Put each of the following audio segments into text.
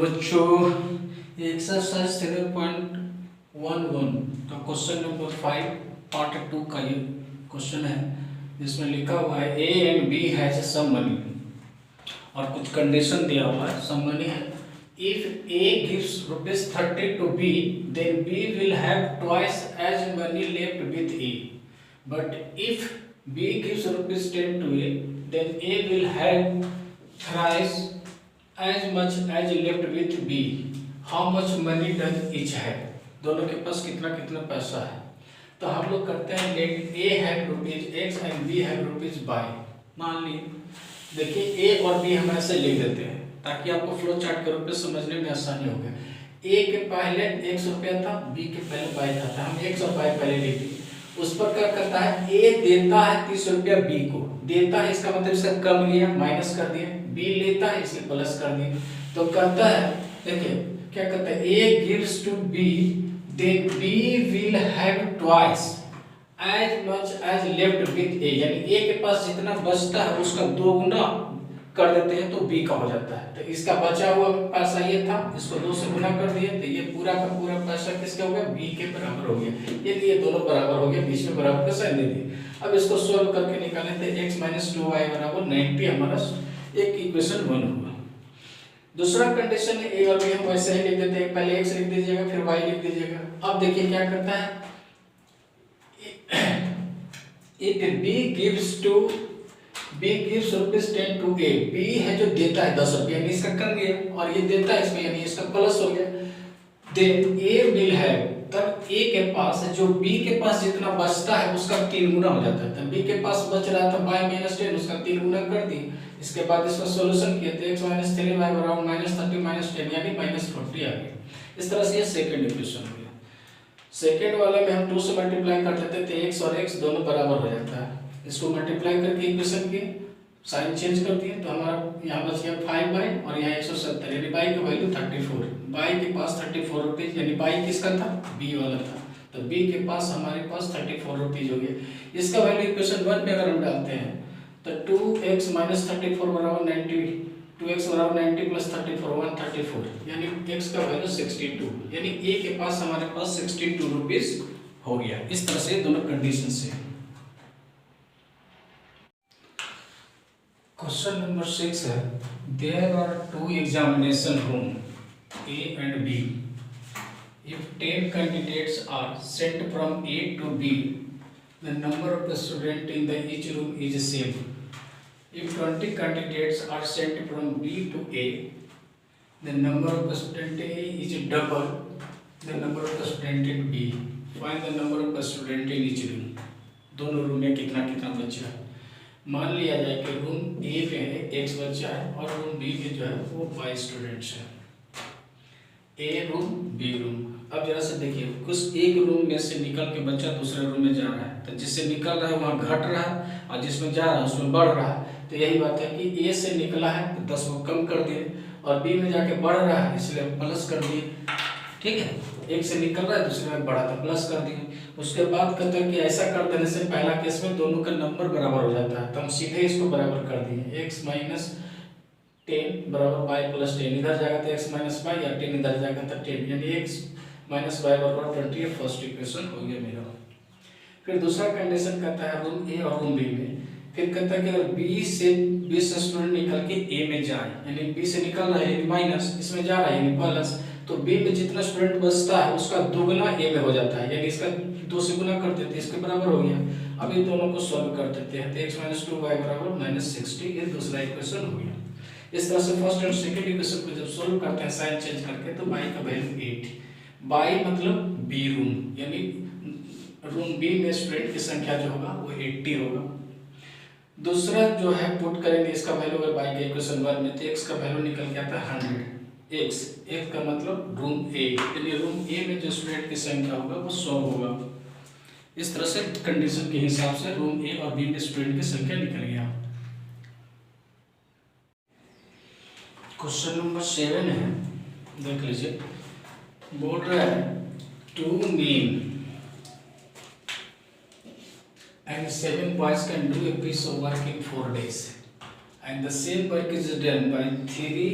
बच्चों एक्सरसाइज 3.11 का question number 5 part 2 का ये क्वेश्चन है जिसमें लिखा हुआ है A and B has some money और कुछ कंडीशन दिया हुआ है। सम मनी है if A gives ₹30 to B then B will have twice as money left with A but if B gives ₹10 to A then A will have thrice as much as left with B. How much money does each have? दोनों के पास कितना कितना पैसा है। तो हम लोग करते हैं let A have ₹X and B have ₹Y। मान ली देखिए ए और बी हम ऐसे लिख देते हैं ताकि आपको फ्लो चार्ट के रूप में समझने में आसानी हो गया। ए के पहले ₹100 था, बी के पहले Y था, हम X और Y पहले लिख दिए। उस पर क्या करता है ए देता है ₹30 बी को, देता है इसका मतलब इसका कम लिया माइनस कर दिया, बी लेता है इसे प्लस कर दिया। तो कहता है देखिए क्या कहता है A gives to B then B will have twice as much as left with A, यानी ए के पास जितना बचता है उसका 2 गुना कर देते हैं तो बी का हो जाता है। तो इसका बचा हुआ पैसा ये था, इसको 2 से गुना कर दिए तो ये पूरा का पूरा पैसा किसका हो गया बी के बराबर हो गया। ये दोनों बराबर हो गए, बीच में बराबर का साइन दे दिए। अब इसको सॉल्व करके निकालें तो x - 2y बराबर 90 हमारा एक इक्वेशन 1 हुआ। दूसरा कंडीशन है ए और बी हम वैसे ही लिख देते हैं, पहले x लिख दीजिएगा फिर y लिख दीजिएगा। अब देखिए क्या करता है if b gives ₹10 to A, B है जो देता है ₹10 यानी इसका कम गया और ये देता है इसमें यानी इसका प्लस हो गया। देन ए विल हैव, तब ए के पास जो बी के पास जितना बचता है उसका 3 गुना हो जाता है। तब बी के पास बच रहा था y - 10 उसका 3 गुना कर दी। इसके बाद इसका सॉल्यूशन किया तो x - 3y बराबर -30 - 10 यानी -40 आ गया। इस तरह से ये सेकंड इक्वेशन हो गया। सेकंड वाले में हम 2 से मल्टीप्लाई कर देते थे, x और x दोनों बराबर हो जाता है। इसको मल्टीप्लाई करके इक्वेशन के साइन चेंज कर दिए तो हमारा यहाँ बच गया 5y और यहाँ 170 यानी y का वैल्यू 34। y के पास ₹34 यानी y किसका था b वाला था, तो b के पास हमारे पास ₹34 हो गया। इसका वैल्यू इक्वेशन 1 में अगर हम डालते हैं तो 2x - 34 बराबर 90, 2x बराबर 90 + 34 134 यानी x का वैल्यू 62 यानी a के पास हमारे पास ₹62 हो गया। इस तरह से दोनों कंडीशन से। क्वेश्चन नंबर 6 है there are 2 examination room A and B. If 10 candidates are sent from A to B, the number of the student in the each room is same. If 20 candidates are sent from B to A, the number of the student A is double the number of the student in B. Find the number of the student in each room. दोनों room में कितना कितना बच्चा है। मान लिया जाए कि रूम ए में है x बच्चा है और रूम बी में जो है वो y स्टूडेंट्स है। ए रूम बी रूम। अब जरा से देखिए कुछ एक रूम में से निकल के बच्चा दूसरे रूम में जा रहा है, तो जिससे निकल रहा है वहाँ घट रहा है और जिसमें जा रहा है उसमें बढ़ रहा है। तो यही बात है कि ए से निकला है तो 10 को कम कर दिए और बी में जाके बढ़ रहा है इसलिए प्लस कर दिए। ठीक है, एक से निकल रहा है दूसरे में बढ़ा तो प्लस कर दिए। उसके बाद कहते हैं कि ऐसा कर देने से पहला केस में दोनों का नंबर बराबर हो जाता है, तो हम सीधे इसको बराबर कर दिए। x - 10 बराबर y + 10 इधर जाएगा तो x - y या 10 इधर जाएगा तो 10 यानी x - y बराबर 20 ये फर्स्ट इक्वेशन हो गया मेरा। फिर दूसरा कंडीशन कहता है रूम ए और रूम बी में। फिर कहता है कि अगर बी से 20 स्टूडेंट निकल के ए में जाए यानी बी से निकल रहा है यानी माइनस, इसमें जा रहा है यानी प्लस, तो बी में जितना स्टूडेंट बचता है उसका 2 गुना ए में हो जाता है यानी इसका 2 से गुना कर देते हैं, इसके बराबर हो गया। अब इन दोनों को सॉल्व कर देते हैं तो x - 2y बराबर -60 ये दूसरा इक्वेशन हो गया। इस तरह से फर्स्ट और सेकंड इक्वेशन को जब सॉल्व करते हैं साइन चेंज करके तो y का वैल्यू 8, y मतलब बी रूम यानी रूम बी में स्टूडेंट की संख्या जो होगा वो 80 होगा। दूसरा जो है पुट करेंगे इसका वैल्यू अगर y के इक्वेशन 1 में तो x का वैल्यू निकल के आता है 100। x का मतलब रूम ए यानी रूम ए में जो स्टूडेंट की संख्या होगा वो 100 होगा। इस तरह से कंडीशन के हिसाब से रूम ए और बी में स्टूडेंट की संख्या निकल गया। क्वेश्चन नंबर 7 है, देख लीजिए। बोल रहा है 2 men and 7 boys can do a piece of work in 4 days and the same work is done by 3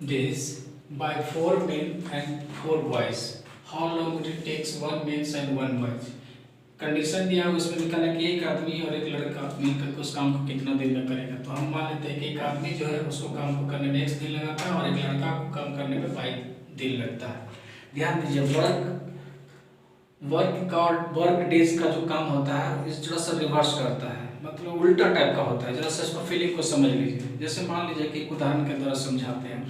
days by 4 men and 4 boys. How long would it takes 1 man and 1 boy? Condition दिया है उसमें निकाला कि एक आदमी और एक लड़का मिलकर उस काम को कितना दिन में करेगा। तो हम मान लेते हैं कि एक आदमी जो है उसको काम को करने में x दिन लगाता है और एक लड़का को काम करने में 22 दिन लगता है। ध्यान दीजिए, वर्क डेज का जो काम होता है इस थोड़ा सा रिवर्स करता है, मतलब उल्टा टाइप का होता है। जरा सा इसको फीलिंग को समझ लीजिए। जैसे मान लीजिए कि एक उदाहरण के द्वारा समझाते हैं,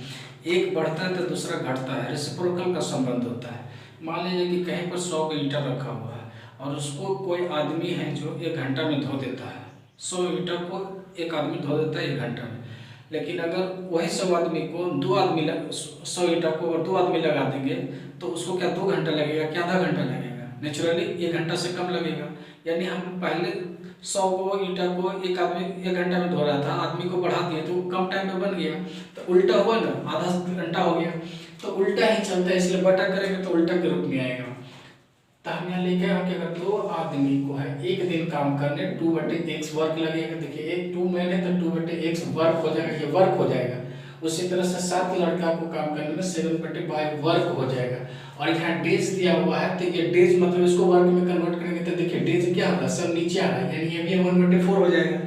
एक बढ़ता है तो दूसरा घटता है, रेसिप्रोकल का संबंध होता है। मान लीजिए कि कहीं पर 100 का ईंटा रखा हुआ है और उसको कोई आदमी है जो 1 घंटा में धो देता है। 100 ईंटा को एक आदमी धो देता है 1 घंटा में। लेकिन अगर वही 100 आदमी को 2 आदमी 100 ईंटा को और 2 आदमी लगा देंगे तो उसको क्या 2 घंटा लगेगा, क्या आधा घंटा लगेगा? नेचुरली 1 घंटा से कम लगेगा। यानी हम पहले 100 को ईंटा को एक आदमी 1 घंटा में धो रहा था, आदमी को बढ़ा दिए तो कम टाइम में बन गया। तो उल्टा हुआ ना, आधा घंटा हो गया। तो उल्टा ही चलता है, इसलिए बटा करेंगे तो उल्टा के रूप में आएगा। तो हम यहाँ लिखे हैं कि अगर 2 आदमी को है 1 दिन काम करने 2/x वर्क लगेगा। देखिए एक 2 मैन है तो 2/x वर्क हो जाएगा, ये वर्क हो जाएगा। उसी तरह से 7 लड़का को काम करने में 7/y वर्क हो जाएगा। और यहाँ डेज दिया हुआ है तो ये डेज मतलब इसको वर्क में कन्वर्ट करेंगे तो देखिए डेज क्या होगा, सब नीचे आ रहा है, यानी ये भी 1/4 हो जाएगा।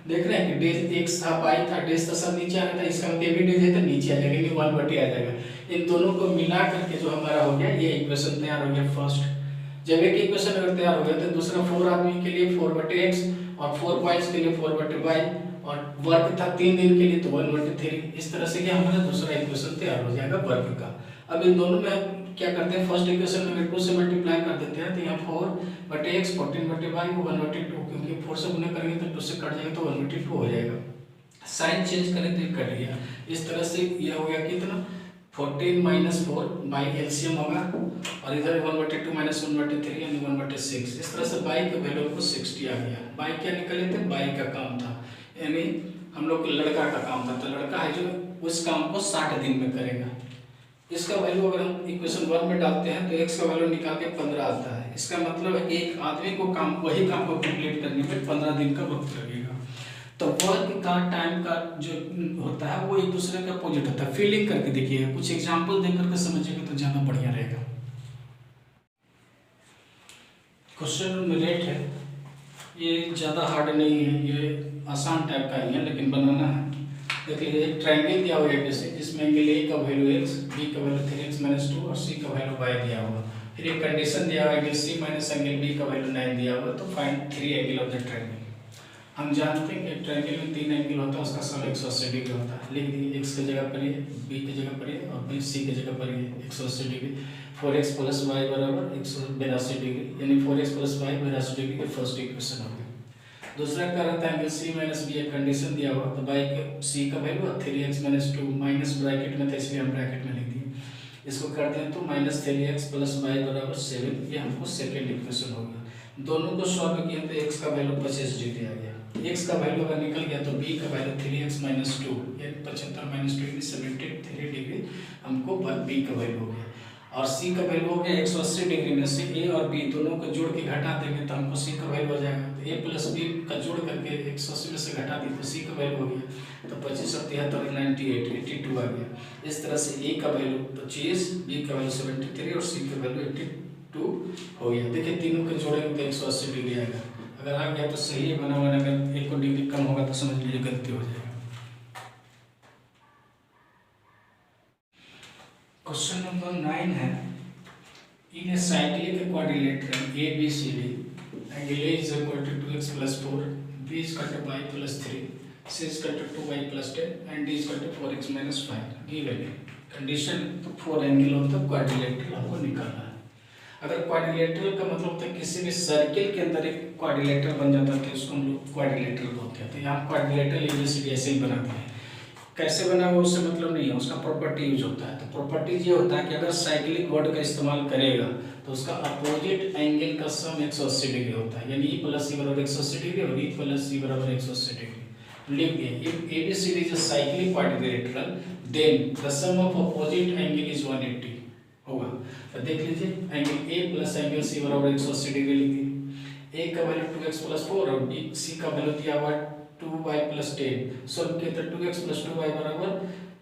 देख रहे हैं कि डेज x था, y था, डेज तो सब नीचे आ रहा था, इसका मतलब ये भी डेज है तो नीचे आ जाएगा, ये 1/a आ जाएगा। इन दोनों को मिला करके जो हमारा हो गया ये इक्वेशन तैयार हो गया फर्स्ट। जब एक इक्वेशन अगर तैयार हो गया तो दूसरा 4 आदमी के लिए 4/x और 4 बॉयज के लिए 4/y और वर्क था 3 दिन के लिए तो 1/3। इस तरह से क्या हमारा दूसरा इक्वेशन तैयार हो जाएगा वर्क का। अब इन दोनों में हम क्या करते हैं, फर्स्ट इक्वेशन में 2 से मल्टीप्लाई कर देते हैं तो यहाँ 4/x 14/y को 1/2, क्योंकि 4 से गुना करेंगे तो 2 से कट जाएगा तो 1/2 हो जाएगा। साइन चेंज करें तो कट गया। इस तरह से यह हो गया कितना 14 - 4 बाई एलसीएम होगा और इधर 1/2 - 1/3 यानी 1/6। इस तरह से बाई का वैल्यू को 60 आ गया। बाई क्या निकले थे, बाई का काम था, यानी हम लोग लड़का का काम था। तो लड़का है जो उस काम को 60 दिन में करेगा। इसका वैल्यू अगर हम इक्वेशन 1 में डालते हैं तो x का वैल्यू निकाल के 15 आता है। इसका मतलब है एक आदमी को काम वही काम को कंप्लीट करने में 15 दिन का वक्त लगेगा। तो वर्क का टाइम का जो होता है वो एक दूसरे के अपोजिट होता है। फीलिंग करके देखिएगा, कुछ एग्जांपल देकर के समझिएगा तो ज़्यादा बढ़िया रहेगा। क्वेश्चन नंबर 8 है, ये ज़्यादा हार्ड नहीं है, ये आसान टाइप का ही है लेकिन बनाना है। देखिए एक ट्रायंगल दिया हुआ है जैसे, जिसमें एंगल ए का वैल्यू x, b का वैल्यू 3x - 2 और c का वैल्यू y दिया हुआ। फिर एक कंडीशन दिया हुआ है angle c minus angle b का वैल्यू 9 दिया हुआ। तो find 3 angle of the triangle. हम जानते हैं कि ट्रायंगल में 3 एंगल होता है, उसका सम 180 डिग्री होता है। लिख दिए x की जगह पर ये, b की जगह पर ये और c की जगह पर ये 180 डिग्री। 4x + y बराबर 182 डिग्री, यानी 4x + y 82 डिग्री की फर्स्ट इक्वेशन होगी। दूसरा क्या रहता है एंगल c - b, एक कंडीशन दिया हुआ तो y के c का वैल्यू 3x - 2 माइनस ब्रैकेट में था इसलिए हम ब्रैकेट में लिख दिए। इसको करते हैं तो -3x + y बराबर 7, ये हमको सेकंड इक्वेशन हो गया। दोनों को सॉल्व किया तो x का वैल्यू 25 डिग्री आ गया। x का वैल्यू अगर निकल गया तो b का वैल्यू 3x - 2 यानी 75 - 2 यानी 73 डिग्री हमको b का वैल्यू हो गया। और c का वैल्यू हो गया 180 डिग्री में से a और b दोनों को जोड़ के घटा देंगे तो हमको c का वैल्यू हो जाएगा। तो a + b का जोड़ करके 180 में से घटा दी तो c का वैल्यू हो गया। तो 25 और 73 98 82 आ गया। इस तरह से a का वैल्यू 25, b का वैल्यू 73 और c का वैल्यू 82 हो गया। देखिए तीनों के जोड़ेंगे तो 180 डिग्री आएगा। अगर आ गया तो सही है बना हुआ, अगर एक को डिग्री कम होगा तो समझ लीजिए गलती हो जाएगा। क्वेश्चन नंबर 9 है, in a cyclic quadrilateral ABCD angle A is equal to 2x + 4, B is equal to y + 3, C is equal to 2y + 10 and D is equal to 4x - 5 given है। Condition तो 4 angle of the quadrilateral हमको निकालना है। अगर quadrilateral का मतलब होता है किसी भी सर्किल के अंदर एक क्वाड्रिलेटरल बन जाता है तो उसको हम लोग क्वाड्रिलेटरल बोलते हैं। तो यहाँ क्वाड्रिलेटरल ABCD ऐसे ही बनाते हैं। कैसे बना हुआ उससे मतलब नहीं है, उसका प्रॉपर्टी यूज होता है। तो प्रॉपर्टीज ये होता है कि अगर साइक्लिक वर्ड का इस्तेमाल करेगा तो उसका अपोजिट एंगल का सम 180 डिग्री होता है, यानी E + E बराबर 180 डिग्री और E + E बराबर 180 डिग्री। लिख दिए if ABCD is a cyclic quadrilateral then the sum of opposite angle is 180 होगा। तो देख लीजिए एंगल A + एंगल C बराबर 180 डिग्री लिख दिए। A का वैल्यू 2x + 4 और C का वैल्यू दिया हुआ 2y + 10। सॉल्व किया तो 2x + 2y बराबर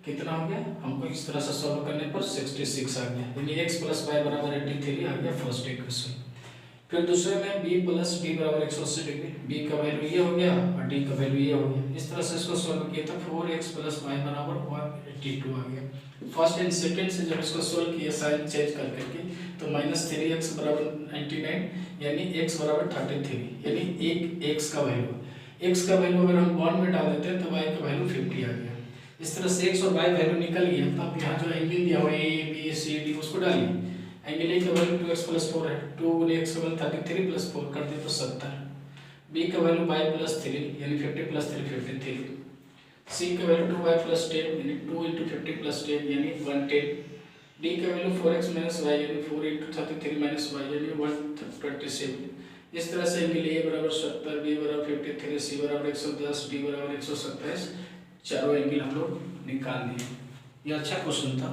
कितना हो गया, हमको इस तरह से सॉल्व करने पर 66 आ गया, यानी x प्लस वाई बराबर 83 आ गया फर्स्ट इक्वेशन। फिर दूसरे में b प्लस डी बराबर 180 डिग्री, b का वैल्यू ये हो गया और d का वैल्यू ये हो गया। इस तरह से इसको सॉल्व किया तो 4x प्लस वाई बराबर 182 आ गया। फर्स्ट एंड सेकंड से जब इसको सॉल्व किया साइन चेंज कर करके तो -3x बराबर 99 यानी x बराबर 33, यानी एक x का वैल्यू, x का वैल्यू अगर हम 1 में डाल देते हैं तो y का वैल्यू 50 आ गया। इस तरह से x और y वैल्यू निकल गया, तो अब यहाँ जो एंगल दिया हुआ है a b c d उसको डालिए। एंगल a का वैल्यू 2x प्लस 4 है, 2 गुने x का वैल्यू 33 प्लस 4 कर दे तो 70, b का वैल्यू y प्लस 3 यानी 50 प्लस 3 53, c का वैल्यू 2y प्लस 10 यानी 2 इंटू 50 प्लस 10 यानी 110, d का वैल्यू 4x माइनस y यानी 4 इंटू 33 माइनस y यानी 127। इस तरह से एंगल a बराबर 70, b बराबर 53, c बराबर 110, d बराबर 127, चारों एंगल हम लोग निकाल दिए। ये अच्छा क्वेश्चन था।